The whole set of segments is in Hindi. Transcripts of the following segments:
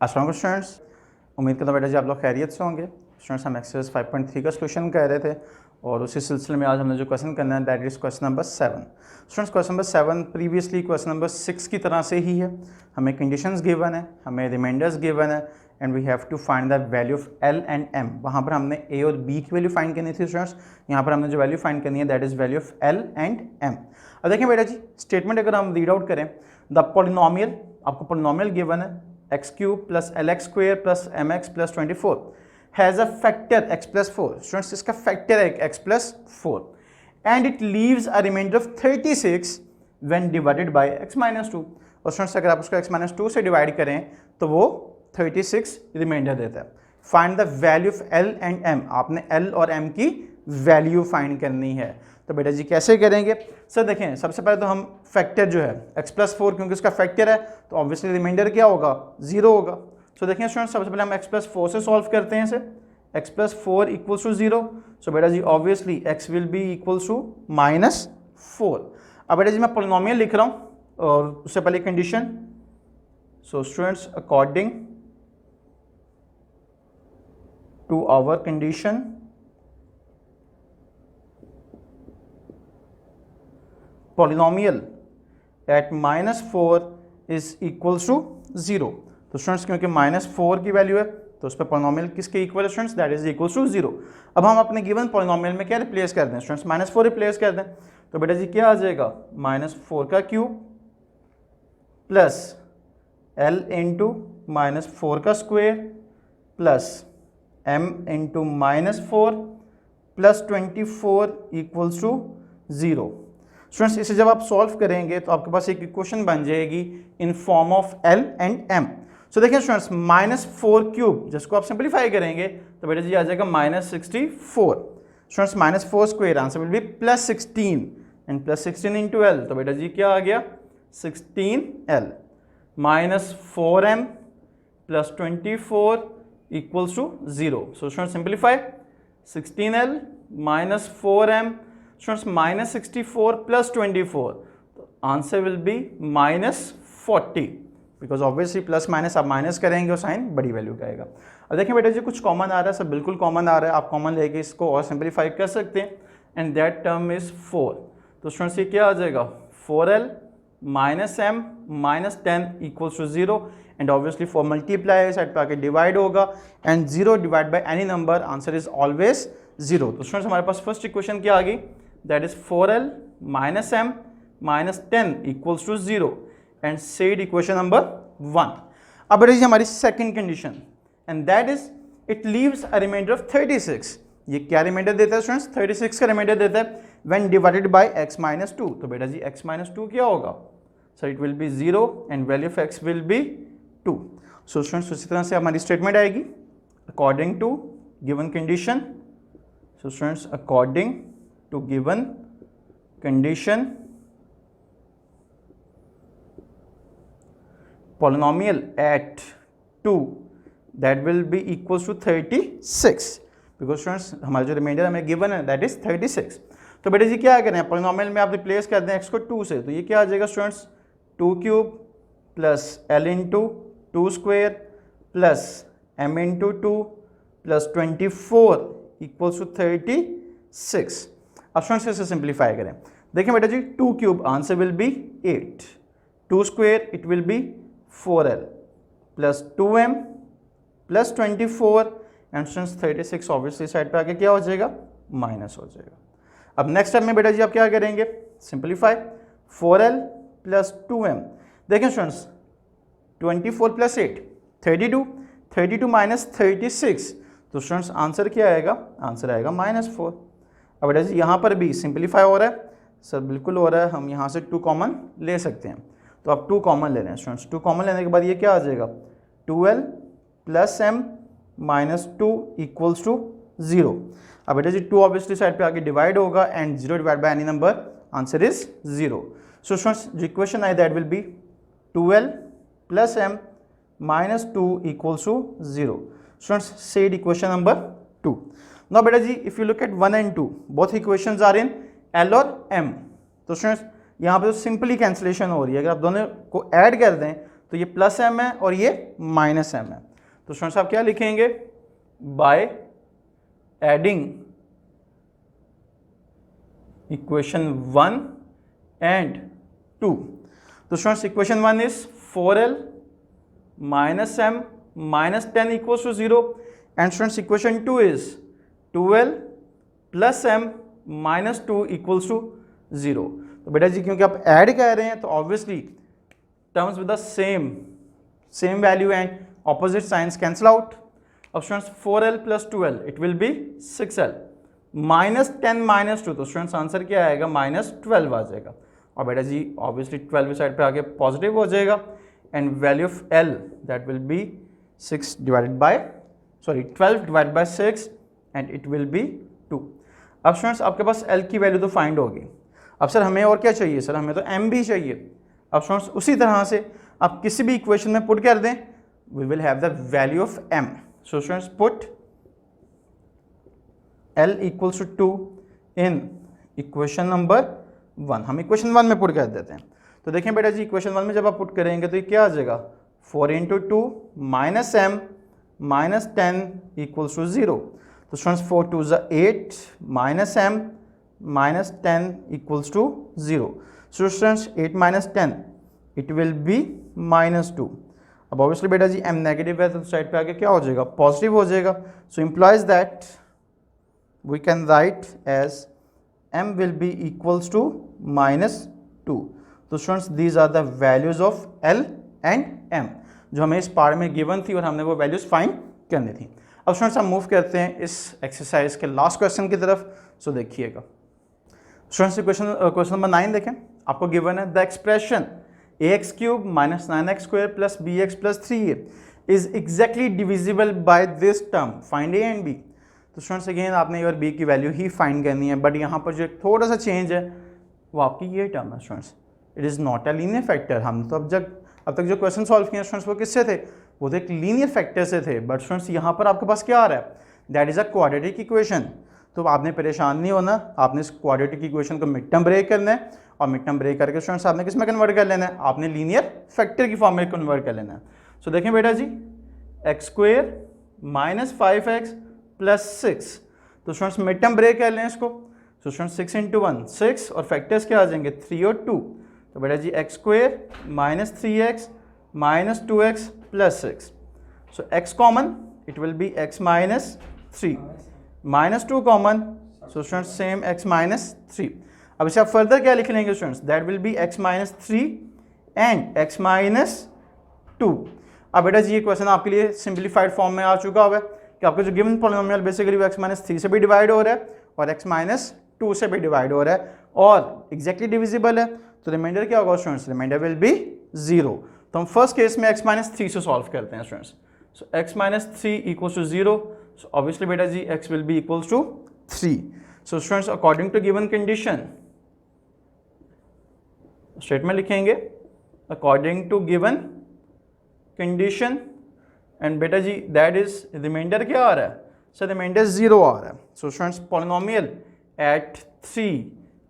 अस्सलाम वालेकुम स्टूडेंट्स, उम्मीद करता हूँ बेटा जी आप लोग खैरियत से होंगे। स्टूडेंट्स हम एक्सरसाइज 5.3 का सोल्यूशन कर रहे थे और उसी सिलसिले में आज हमने जो क्वेश्चन करना है that is question number 7। Students question number 7 previously question number 6 की तरह से ही है। हमें कंडीशंस गिवन है, हमें रिमाइंडर्स गिवन है and we have to find the value of L and M. वहाँ पर हमने ए और बी की वैल्यू फाइंड करनी थी स्टूडेंट्स, यहाँ पर हमने जो वैल्यू फाइंड करनी है that is value of L and M. अब देखें बेटा जी स्टेटमेंट अगर हम रीड आउट करें, द पॉलिनोमियल, आपको पॉलिनोमियल गिवन है x cube plus lx square plus mx plus 24 has a factor x plus 4। Students इसका फैक्टर है x plus 4 and it leaves a remainder of 36 when divided by x minus 2। और स्टूडेंट्स अगर आप उसको x minus 2 से डिवाइड करें तो वो 36 रिमाइंडर देता है। Find the value of l and m, आपने l और m की वैल्यू फाइंड करनी है। तो बेटा जी कैसे करेंगे सर? देखें सबसे पहले तो हम फैक्टर जो है x प्लस 4, क्योंकि उसका फैक्टर है तो ऑब्वियसली रिमाइंडर क्या होगा, 0 होगा। सो देखें स्टूडेंट सबसे पहले हम x प्लस 4 से सॉल्व करते हैं इसे। x plus 4 equals to 0। So बेटा जी obviously x will be equals to -4। अब बेटा जी मैं पॉलिनोमियल लिख रहा हूँ और उससे पहले condition. So students according to our condition polynomial at -4 is equals to 0। तो स्टूडेंट्स क्योंकि -4 की वैल्यू है तो उस पर पॉलिनोमियल किसके इक्वल है students, that is equals to 0। अब हम अपने गिवन पॉलिनोमियल में क्या रिप्लेस कर दें स्टूडेंट्स, -4 रिप्लेस कर दें। तो बेटा जी क्या आ जाएगा, -4 का क्यूब प्लस l इंटू -4 का square plus m into -4 plus 24 equals to 0। Students इसे जब आप सॉल्व करेंगे तो आपके पास एक इक्वेशन बन जाएगी in form of L and M. So देखिए स्टूडेंट्स -4 क्यूब जिसको आप सिंप्लीफाई करेंगे तो बेटा जी आ जाएगा -64। Students -4 square answer will be +16 and +16 into L. तो बेटा जी क्या आ गया 16l -4m plus 24 equals to 0। So student simplify 16l -4m students -64 plus 24, तो answer will be -40 because obviously plus minus आप माइनस करेंगे और साइन बड़ी वैल्यू का आएगा। अब देखें बेटा जी कुछ कॉमन आ रहा है, सब बिल्कुल कॉमन आ रहा है, आप कॉमन लेके इसको और सिंप्लीफाई कर सकते हैं एंड दैट टर्म इज 4। तो स्टूडेंट्स ये क्या आ जाएगा 4l -m -10 equals to 0 and obviously 4 multiply side पे आके डिवाइड होगा and 0 divide by any number answer is always 0। तो स्टूडेंट्स हमारे पास फर्स्ट इक्वेशन क्या आ गई, that is 4l minus m minus 10 equals to 0 and said equation number 1। अब बेटा जी हमारी second condition and that is it leaves a remainder of 36। ये क्या रिमाइंडर देता है स्टूडेंट्स, 36 का रिमाइंडर देता है when divided by x minus 2। तो बेटा जी x minus 2 क्या होगा sir, it will be 0 and value of x will be 2। so students उसी तरह से हमारी स्टेटमेंट आएगी according to given condition। so students according to given condition polynomial at 2 that will be equals to 36 because students हमारा जो रिमाइंडर हमें गिवन है that is 36। तो बेटा जी क्या करें पॉलिनोमियल में आप रिप्लेस कर दें x को 2 से, तो ये क्या आ जाएगा students 2 cube plus l into 2 square plus m into 2 plus 24 equals to 36। अब स्टूडेंट्स इसे सिंप्लीफाई करें, देखिए बेटा जी 2 cube answer will be 8, 2 square it will be 4l plus 2m plus 24 and students 36 obviously side पे आके क्या हो जाएगा माइनस हो जाएगा। अब नेक्स्ट स्टेप में बेटा जी आप क्या करेंगे सिंप्लीफाई 4l प्लस 2m। देखें स्टूडेंट्स 24 प्लस 8 32, 32 माइनस 36, तो स्टूडेंट्स आंसर क्या आएगा, आंसर आएगा -4। अब बेटा जी यहाँ पर भी सिंप्लीफाई हो रहा है सर, बिल्कुल हो रहा है, हम यहाँ से 2 कॉमन ले सकते हैं तो आप 2 कॉमन ले लें स्टूडेंट्स। 2 कॉमन लेने के बाद ये क्या आ जाएगा 2l plus m minus 2 equals to 0। अब बेटा जी 2 ऑब्वियसली साइड पे आके डिवाइड होगा and 0 divide by any number answer is 0। So students जो इक्वेशन आई that will be 2l plus m minus 2 equals to 0। Students said equation number 2। Now बेटा जी if you look at 1 and 2 both equations are in L और M। तो स्टूडेंट्स यहाँ पे तो सिंपली कैंसिलेशन हो रही है, अगर आप दोनों को ऐड कर दें तो ये प्लस m है और ये माइनस m है। तो स्टूडेंट्स आप क्या लिखेंगे, बाय एडिंग इक्वेशन 1 एंड 2। तो students equation 1 is 4l minus m minus 10 equals to 0 and students equation 2 is 2l plus m minus 2 equals to 0। तो बेटा जी क्योंकि आप ऐड कर रहे हैं तो obviously terms with the same value and opposite signs cancel out. अब students 4l plus 2l it will be 6l minus 10 minus 2, तो स्टूडेंट्स आंसर क्या आएगा, -12 आ जाएगा। और बेटा जी ऑब्वियसली 12 साइड पे आके पॉजिटिव हो जाएगा and value of L that will be 12 divided by 6 and it will be 2। अब स्टूडेंट्स आपके पास L की वैल्यू तो फाइंड होगी। अब सर हमें और क्या चाहिए, सर हमें तो M भी चाहिए। अब स्टूडेंट्स उसी तरह से आप किसी भी इक्वेशन में पुट कर दें, we will have the value of M। so students put L equals to 2 in equation number 1। हम इक्वेशन 1 में पुट कर देते हैं। तो देखें बेटा जी इक्वेशन 1 में जब आप पुट करेंगे तो ये क्या आ जाएगा, 4 × 2 minus m minus 10 equals to 0। तो स्टूडेंट्स 4 2 ज़ा 8 minus m minus 10 equals to 0। So students 8 minus 10 it will be -2। अब ऑब्वियसली बेटा जी m नेगेटिव है तो साइड पे आके क्या हो जाएगा, पॉजिटिव हो जाएगा। So implies that we can write as m will be equals to -2। तो students these are the values of L and M जो हमें इस पार्ट में गिवन थी और हमने वो वैल्यूज फाइंड करनी थी। अब स्टूडेंट्स हम मूव करते हैं इस एक्सरसाइज के लास्ट क्वेश्चन की तरफ। सो देखिएगा स्टूडेंट्स क्वेश्चन नंबर 9 देखें, आपको गिवन है the expression ax³ - 9x² + bx + 3a is exactly divisible by this term, find a and b। तो स्टूडेंट्स अगेन आपने a और b की वैल्यू ही फाइंड करनी है, बट यहाँ पर जो थोड़ा सा चेंज है वो आपकी ये टर्म है students, it is not a linear factor. हम तो अब तक जो क्वेश्चन सॉल्व किए स्टूडेंट्स वो किससे थे, वो तो एक लीनियर फैक्टर से थे। बट स्टूडेंट्स यहाँ पर आपके पास क्या आ रहा है, that is a quadratic equation. तो आपने परेशान नहीं होना, आपने इस क्वाड्रेटिक इक्वेशन को मिड टर्म ब्रेक करना है और मिड टर्म ब्रेक करके स्टूडेंट्स आपने किस में कन्वर्ट कर लेना है, आपने लीनियर फैक्टर की फॉर्म में कन्वर्ट कर लेना है। सो देखें बेटा जी x² - 5x + 6, तो स्टूडेंट्स मिड टर्म ब्रेक कर लें इसको। सो स्टूडेंट्स 6 × 1 6 और फैक्टर्स क्या आ जाएंगे 3 और 2। तो बेटा जी x² - 3x - 2x + 6। So x common it will B x - 3 -2 common, so students same x - 3। अब इसे आप फर्दर क्या लिख लेंगे students, that will B x - 3 and x - 2। अब बेटा जी ये क्वेश्चन आपके लिए सिंप्लीफाइड फॉर्म में आ चुका हुआ है कि आपका जो गिवन पॉलिनोमियल बेसिकली वो x - 3 से भी डिवाइड हो रहा है और x - 2 से भी डिवाइड हो रहा है और एग्जैक्टली डिविजिबल है। तो रिमाइंडर क्या होगा स्टूडेंट्स, रिमाइंडर विल बी 0। तो हम फर्स्ट केस में x - 3 से सॉल्व करते हैं students. So x - 3 equals to 0। So obviously बेटा जी x will be equals to 3। So students according to given condition statement लिखेंगे according to given condition and बेटा जी दैट इज रिमाइंडर क्या आ रहा है, सर रिमाइंडर 0 आ रहा है। So students polynomial at 3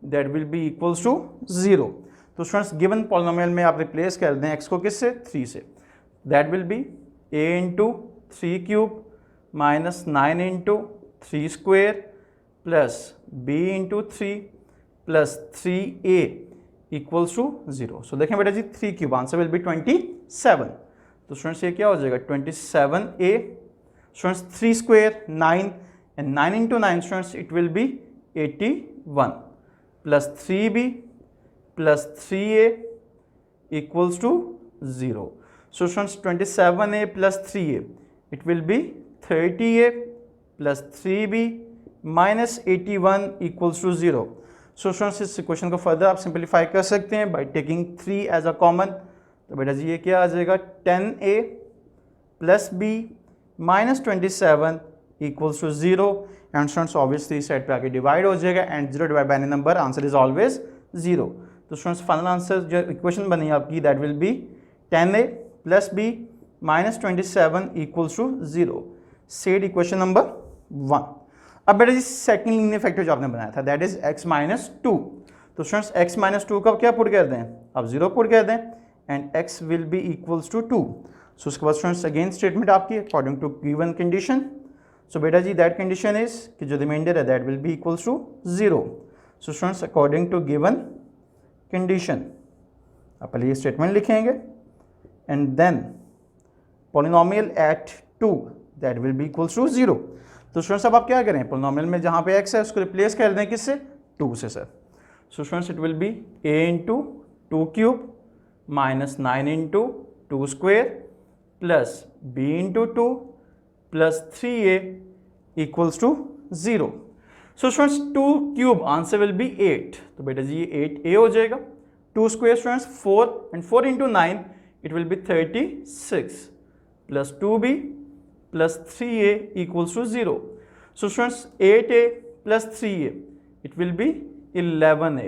that will be equals to 0। तो स्टूडेंट्स गिवन पॉलिनोमियल में आप रिप्लेस कर दें x को किससे, 3 से। That will be a × 3³ - 9 × 3² plus b × 3 plus 3a equals to 0। So देखें बेटा जी 3³ आंसर विल बी 27। तो स्टूडेंट्स ये क्या हो जाएगा 27a, students 3² 9 and 9 × 9 students it will be 81 plus 3b plus 3a equals to 0। So students 27a plus 3a it will be 30a plus 3b minus 81 equals to 0। So students इस इक्वेशन को फर्दर आप सिंप्लीफाई कर सकते हैं by taking 3 as a common. तो बेटा जी ये क्या आ जाएगा 10a plus b minus 27 equals to 0 and students obviously side पे आके डिवाइड हो जाएगा and 0 divide by any number answer is always 0। तो स्टूडेंट्स फाइनल आंसर जो इक्वेशन बनी आपकी that will be 10a plus b minus 27 equals to 0। Said equation number 1। अब बेटा जी सेकंड लीनियर फैक्टर जो आपने बनाया था दैट इज x - 2। तो स्टूडेंट्स x - 2 का क्या पुट कर दें, अब 0 पुट कर दें and x will be equals to 2. So उसके बाद स्टूडेंट्स अगेन स्टेटमेंट आपकी according to given condition. So बेटा जी दैट कंडीशन इज कि जो रिमाइंडर है that will be equals to 0. So students according to given condition आप पहले ये स्टेटमेंट लिखेंगे and then polynomial at 2 that will be equals to 0. तो स्टूडेंट्स अब आप क्या करें, पॉलिनोमियल में जहाँ पे x है उसको रिप्लेस कर दें किससे, 2 से sir. So students it will be a into 2 cube minus 9 into 2 square plus b into 2 plus 3a equals to 0. So students 2 cube answer will be 8. तो बेटा जी ये 8a हो जाएगा. 2 square students 4 and 4 into 9 it will be 36 plus 2b plus 3a equals to 0. So students 8a plus 3a it will be 11a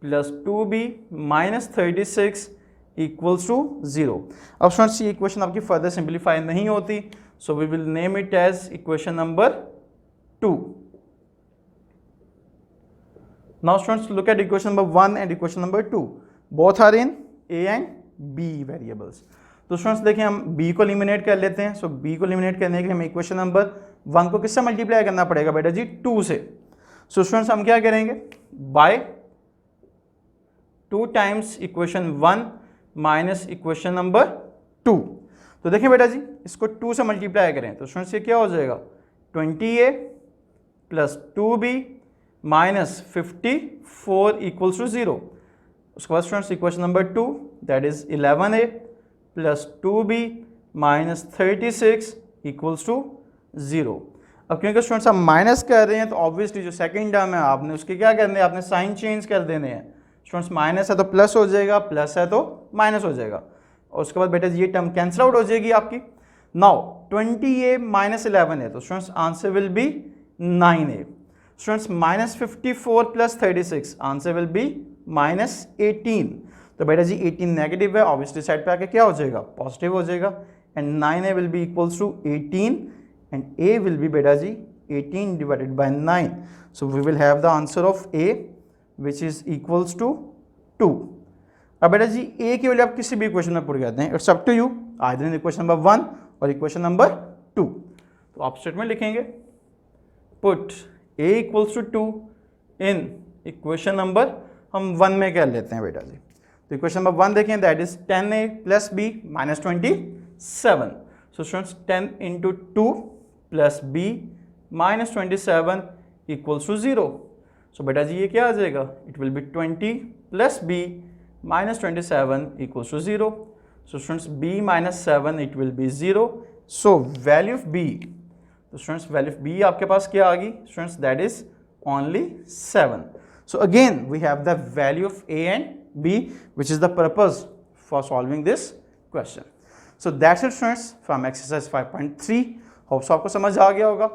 plus 2b minus 36 equals to 0. अब students ये equation आपकी further simplify नहीं होती, so we will name it as equation number 2. Now students look at equation number 1 and equation number 2. Both are in a and b variables. तो स्टूडेंट्स देखिए हम b को एलिमिनेट कर लेते हैं. सो b को एलिमिनेट करने के लिए हमें इक्वेशन नंबर 1 को किससे मल्टीप्लाई करना पड़ेगा बेटा जी, 2 से. सो स्टूडेंट्स हम क्या करेंगे, by 2 times equation 1 minus equation number 2. तो देखिए बेटा जी इसको 2 से मल्टीप्लाई करें तो स्टूडेंट्स ये क्या हो जाएगा, 20a plus 2b minus 54 equals to 0. उसके बाद students equation number 2 that is 11a plus 2b minus 36 equals to 0. अब क्योंकि स्टूडेंट्स आप माइनस कर रहे हैं तो ऑब्वियसली जो सेकंड टर्म है आपने उसके क्या करने हैं, आपने साइन चेंज कर देने हैं. स्टूडेंट्स माइनस है तो प्लस हो जाएगा, प्लस है तो माइनस हो जाएगा और उसके बाद बेटा ये टर्म कैंसिल आउट हो जाएगी आपकी. नाउ 20a माइनस 11 है तो students answer will be 9a. Students minus 54 plus 36 answer will be minus 18. तो बेटा जी 18 नेगेटिव है, ऑब्वियसली साइड पे आके क्या हो जाएगा, पॉजिटिव हो जाएगा and 9a will be equals to 18 and a will be बेटा जी 18 divided by 9. So we will have the answer of a which is equals to 2. अब बेटा जी a की वैल्यू आप किसी भी इक्वेशन में पुट करते हैं, it's up to you, either in equation number 1 और इक्वेशन नंबर 2. तो आप स्टेटमेंट लिखेंगे put a equals to 2 in equation number हम 1 में कर लेते हैं बेटा जी. तो इक्वेशन नंबर 1 देखें that is 10a plus b minus 27. So students 10 into 2 plus b minus 27 equals to 0. So बेटा जी ये क्या आ जाएगा, it will be 20 plus b minus 27 equals to 0. So students b minus 7 it will be 0. So value of b, तो स्टूडेंट्स वैल्यू ऑफ b आपके पास क्या आ गई students, that is only 7. So again we have the value of a and b which is the purpose for solving this question. So that's it students from exercise 5.3. Hope so आपको समझ आ गया होगा.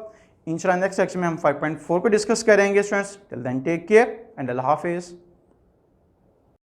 इंशाल्लाह नेक्स्ट सेक्शन में हम 5.4 को डिस्कस करेंगे students. Till then take care and अल्लाह हाफिज़.